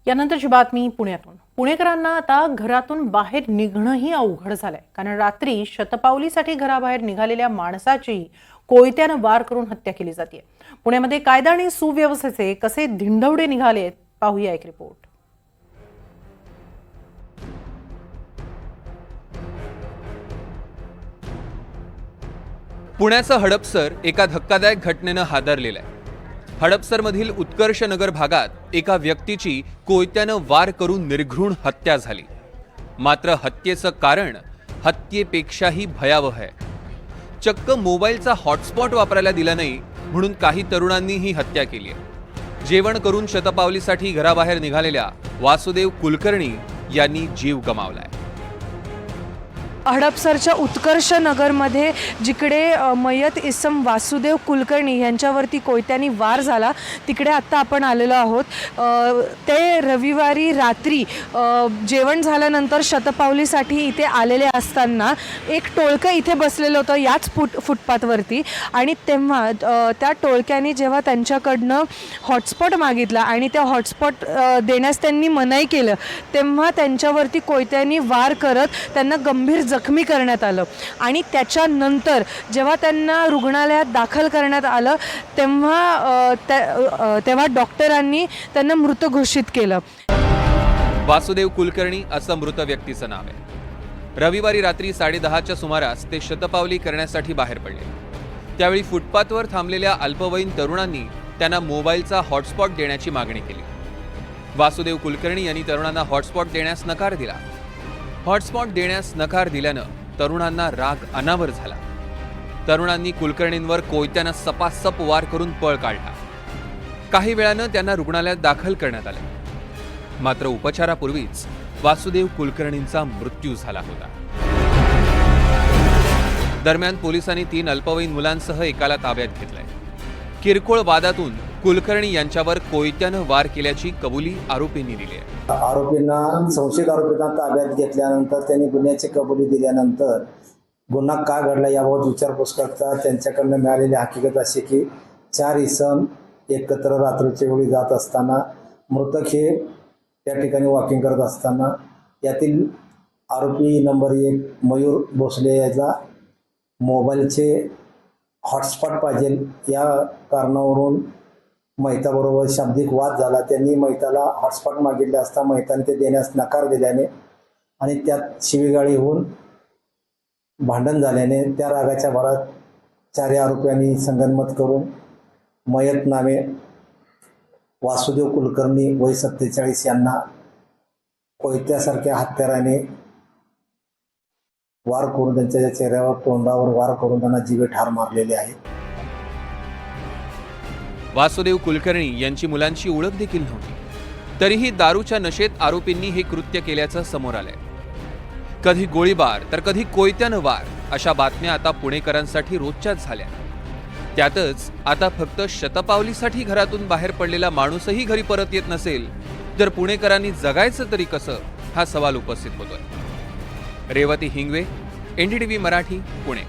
यानंतरची बातमी पुण्यातून। पुणेकरांना आता घरातून बाहेर निघणंही अवघड झालंय, कारण रात्री शतपावलीसाठी घराबाहेर निघालेल्या माणसाची कोयत्यानं वार करून हत्या केली जाते। पुण्यामध्ये कायदा आणि सुव्यवस्थेचे कसे धिंडवडे निघालेत, पाहूया एक रिपोर्ट। पुण्याचं हडपसर एका धक्कादायक घटनेनं हादरलेलं आहे। हडपसरमधील उत्कर्षनगर भागात एका व्यक्तीची कोयत्यानं वार करून निर्घृण हत्या झाली। मात्र हत्येचं कारण हत्येपेक्षाही भयावह आहे। चक्क मोबाईलचा हॉटस्पॉट वापरायला दिला नाही म्हणून काही तरुणांनी ही हत्या केली आहे। जेवण करून शतपावलीसाठी घराबाहेर निघालेल्या वासुदेव कुलकर्णी यांनी जीव गमावलाय। हडपसरच्या उत्कर्ष नगरमध्ये जिकडे मयत इसम वासुदेव कुलकर्णी यांच्यावरती कोयत्यानी वार झाला, तिकडे आत्ता आपण आलेलो आहोत। ते रविवारी रात्री जेवण झाल्यानंतर शतपावलीसाठी इथे आलेले असताना एक टोळकं इथे बसलेलं होतं याच फुटपाथवरती, आणि तेव्हा त्या टोळक्याने जेव्हा त्यांच्याकडनं हॉटस्पॉट मागितला आणि त्या हॉटस्पॉट देण्यास त्यांनी मनाई केलं, तेव्हा त्यांच्यावरती कोयत्यानी वार करत त्यांना गंभीर जखमी करण्यात आलं। आणि त्याच्यानंतर जेव्हा त्यांना रुग्णालयात दाखल करण्यात आलं तेव्हा डॉक्टरांनी त्यांना मृत घोषित केलं। वासुदेव कुलकर्णी असं मृत व्यक्तीचं नाव आहे। रविवारी रात्री 10:30च्या सुमारास ते शतपावली करण्यासाठी बाहेर पडले। त्यावेळी फुटपाथवर थांबलेल्या अल्पवयीन तरुणांनी त्यांना मोबाईलचा हॉटस्पॉट देण्याची मागणी केली। वासुदेव कुलकर्णी यांनी तरुणांना हॉटस्पॉट देण्यास नकार दिला। हॉटस्पॉट देण्यास नकार दिल्यानं तरुणांना राग अनावर झाला। तरुणांनी कुलकर्णींवर कोयत्यानं सपासप वार करून पळ काढला। काही वेळानं त्यांना रुग्णालयात दाखल करण्यात आले, मात्र उपचारापूर्वीच वासुदेव कुलकर्णींचा मृत्यू झाला होता। दरम्यान पोलिसांनी 3 अल्पवयीन मुलांसह एकाला ताब्यात घेतलंय। किरकोळ वादातून कुलकर्णी यांच्यावर कोयत्यानं वार केल्याची कबुली आरोपींनी दिली आहे। संशयित आरोपींना ताब्यात घेतल्यानंतर त्यांनी गुन्ह्याची कबुली दिल्यानंतर गुन्हा का घडला याबाबत विचारपूस करता त्यांच्याकडनं मिळालेली हकीकत अशी की 4 इसम एकत्र रात्रीच्या वेळी जात असताना मृतक हे त्या ठिकाणी वॉकिंग करत असताना यातील आरोपी नंबर 1 मयूर भोसले याचा मोबाईलचे हॉटस्पॉट पाहिजे या कारणावरून मैताबरोबर शाब्दिक वाद झाला। त्यांनी मैताला हॉटस्पॉट मागितले असता मैताने ते देण्यास नकार दिल्याने आणि त्यात शिवीगाळी होऊन भांडण झाल्याने त्या रागाच्या भरात 4 आरोपींनी संगनमत करून मयत नामे वासुदेव कुलकर्णी वय 47 यांना कोयत्यासारख्या हत्याराने वार करून त्यांच्या चेहऱ्यावर तोंडावर वार करून त्यांना जीवे ठार मारलेले आहे। वासुदेव कुलकर्णी यांची मुलांची ओळख देखील नव्हती, तरीही दारूच्या नशेत आरोपींनी हे कृत्य केल्याचं समोर आलंय। कधी गोळीबार तर कधी कोयत्यानं वार अशा बातम्या आता पुणेकरांसाठी रोजच्याच झाल्या। त्यातच आता फक्त शतपावलीसाठी घरातून बाहेर पडलेला माणूसही घरी परत येत नसेल तर पुणेकरांनी जगायचं तरी कसं, हा सवाल उपस्थित होतोय। रेवती हिंगवे, NDTV मराठी, पुणे।